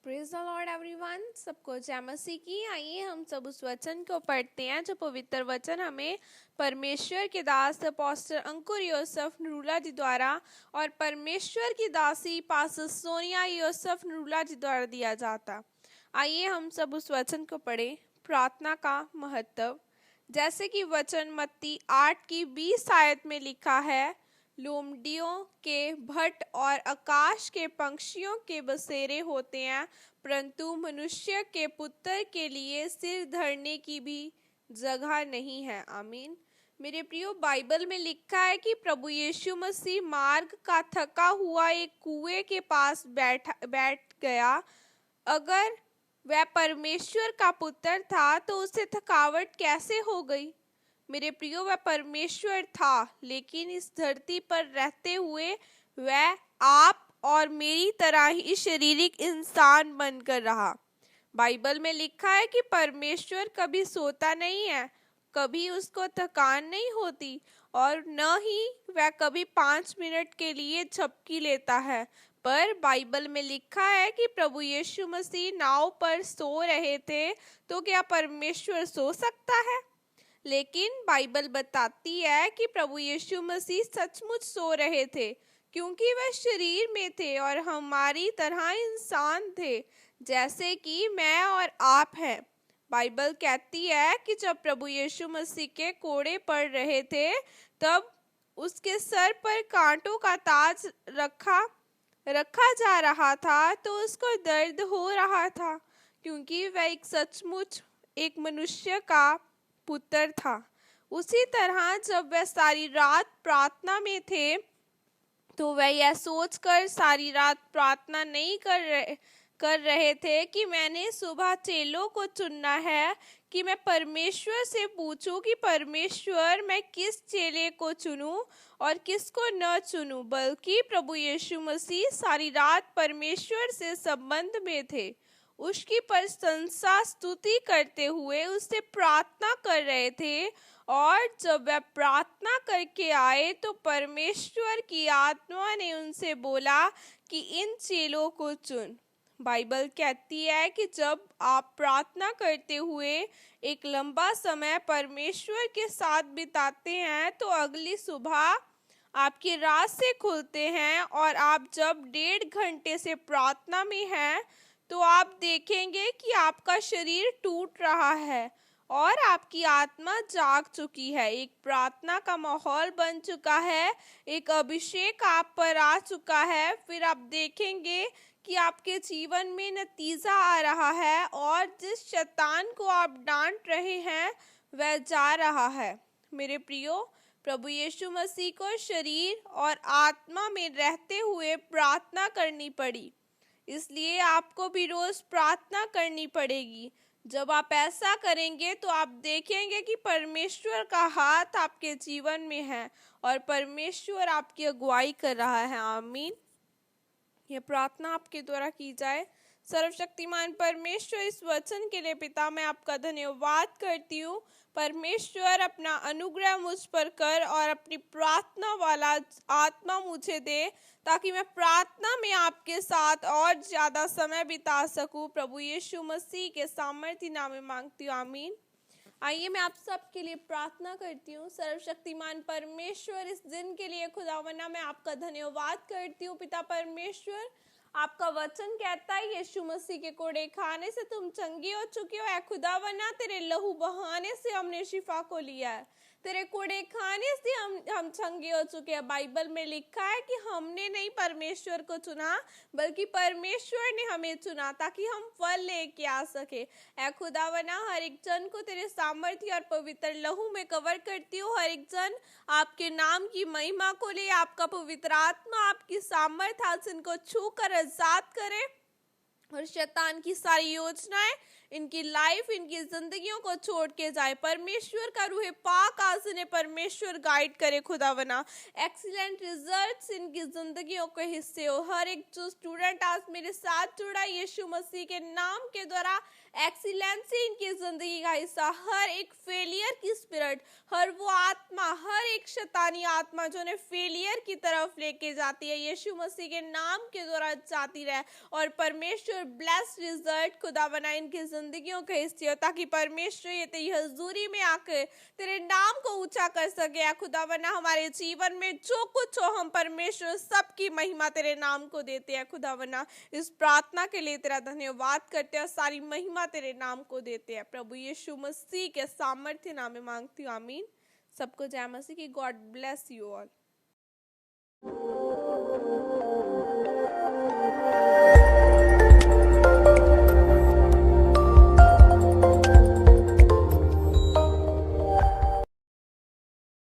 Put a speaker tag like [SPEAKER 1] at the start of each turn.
[SPEAKER 1] Praise the Lord everyone. सबको जय मसीह की। आइए हम सब उस वचन को पढ़ते हैं जो पवित्र वचन हमें परमेश्वर के दास अपोस्टल अंकुर योसेफ नरूला जी द्वारा और परमेश्वर की दासी पास्टर सोनिया योसेफ नरूला जी द्वारा दिया जाता। आइए हम सब उस वचन को पढ़ें। प्रार्थना का महत्व। जैसे कि वचन मत्ती 8 की 20 आयत में लिखा है, लोमड़ियों के भट्ट और आकाश के पंछियों के बसेरे होते हैं, परंतु मनुष्य के पुत्र के लिए सिर धरने की भी जगह नहीं है। आमीन। मेरे प्रियो, बाइबल में लिखा है कि प्रभु यीशु मसीह मार्ग का थका हुआ एक कुएं के पास बैठ गया। अगर वह परमेश्वर का पुत्र था तो उसे थकावट कैसे हो गई? मेरे प्रियो, वह परमेश्वर था, लेकिन इस धरती पर रहते हुए वह आप और मेरी तरह ही शारीरिक इंसान बनकर रहा। बाइबल में लिखा है कि परमेश्वर कभी सोता नहीं है, कभी उसको थकान नहीं होती और न ही वह कभी 5 मिनट के लिए झपकी लेता है। पर बाइबल में लिखा है कि प्रभु यीशु मसीह नाव पर सो रहे थे, तो क्या परमेश्वर सो सकता है? लेकिन बाइबल बताती है कि प्रभु यीशु मसीह सचमुच सो रहे थे, क्योंकि वह शरीर में थे और हमारी तरह इंसान थे, जैसे कि मैं और आप हैं। बाइबल कहती है कि जब प्रभु यीशु मसीह के कोड़े पड़ रहे थे, तब उसके सर पर कांटों का ताज रखा जा रहा था, तो उसको दर्द हो रहा था, क्योंकि वह सचमुच एक मनुष्य का पुत्र था। उसी तरह जब वह सारी रात प्रार्थना में थे, तो वह यह सोचकर सारी रात प्रार्थना नहीं कर रहे थे कि मैंने सुबह चेलों को चुनना है, कि मैं परमेश्वर से पूछूं कि परमेश्वर मैं किस चेले को चुनूं और किसको न चुनूं। बल्कि प्रभु यीशु मसीह सारी रात परमेश्वर से संबंध में थे, उसकी प्रशंसा स्तुति करते हुए उससे प्रार्थना कर रहे थे। और जब वह प्रार्थना करके आए तो परमेश्वर की आत्मा ने उनसे बोला कि इन चेलों को चुन। बाइबल कहती है कि जब आप प्रार्थना करते हुए एक लंबा समय परमेश्वर के साथ बिताते हैं, तो अगली सुबह आपके राज से खुलते हैं और आप जब 1.5 घंटे से प्रार्थना में हैं, तो आप देखेंगे कि आपका शरीर टूट रहा है और आपकी आत्मा जाग चुकी है। एक प्रार्थना का माहौल बन चुका है, एक अभिषेक आप पर आ चुका है। फिर आप देखेंगे कि आपके जीवन में नतीजा आ रहा है और जिस शैतान को आप डांट रहे हैं वह जा रहा है। मेरे प्रियो, प्रभु यीशु मसीह को शरीर और आत्मा में रहते हुए प्रार्थना करनी पड़ी, इसलिए आपको भी रोज प्रार्थना करनी पड़ेगी। जब आप ऐसा करेंगे तो आप देखेंगे कि परमेश्वर का हाथ आपके जीवन में है और परमेश्वर आपकी अगुवाई कर रहा है। आमीन। यह प्रार्थना आपके द्वारा की जाए। सर्वशक्तिमान परमेश्वर, इस वचन के लिए पिता मैं आपका धन्यवाद करती हूँ। परमेश्वर, अपना अनुग्रह मुझ पर कर और अपनी प्रार्थना वाला आत्मा मुझे दे, ताकि मैं प्रार्थना में आपके साथ और ज्यादा समय बिता सकूं। प्रभु यीशु मसीह के सामर्थ्य नाम में मांगती हूँ। आमीन। आइए मैं आप सबके लिए प्रार्थना करती हूँ। सर्वशक्तिमान परमेश्वर, इस दिन के लिए खुदावंदा मैं आपका धन्यवाद करती हूँ। पिता परमेश्वर, आपका वचन कहता है यीशु मसीह के कोड़े खाने से तुम चंगे हो चुके हो। ऐ खुदावंदा, तेरे लहू बहाने से हमने शिफा को लिया है, तेरे कोड़े खाने से हम चंगे हो चुके हैं। बाइबल में लिखा है कि हमने नहीं परमेश्वर को चुना, बल्कि परमेश्वर ने हमें चुना ताकि हम फल लेके आ सके। ऐ खुदावंदा, हर एक जन को तेरे सामर्थ्य और पवित्र लहू में कवर करती हूँ। हर एक जन आपके नाम की महिमा को ले, आपका पवित्र आत्मा, आपकी सामर्थ्य आज इनको छू कर आजाद करे और शैतान की सारी योजनाएं इनकी लाइफ, इनकी जिंदगियों को छोड़ के जाए। परमेश्वर का रूह पाक आज इन्हें परमेश्वर गाइड करे। खुदावंदा, एक्सीलेंट रिजल्ट्स इनकी जिंदगियों के हिस्से हो। हर एक जो स्टूडेंट आज मेरे साथ जुड़ा, यीशु मसीह के नाम के द्वारा एक्सीलेंसी इनकी जिंदगी का हिस्सा। हर एक फेलियर की स्पिरिट, हर वो आत्मा, हर एक शैतानी आत्मा जो ने फेलियर की तरफ लेके जाती है, यीशु मसीह के नाम के द्वारा जाती रहे। और परमेश्वर और ब्लेस्ड रिजल्ट खुदा बना इनकी जिंदगियों का हिस्से हो, ताकि परमेश्वर ये तेरी हजूरी में आकर तेरे नाम को ऊंचा कर सके। खुदा बना हमारे जीवन में जो कुछ हो, हम परमेश्वर सबकी महिमा तेरे नाम को देते हैं। खुदा बना इस प्रार्थना के लिए तेरा धन्यवाद करते हैं और सारी महिमा तेरे नाम को देते हैं। प्रभु यीशु मसीह के सामर्थ्य नाम में मांगती हूँ, आमीन। सबको जय मसीह की। God bless you all.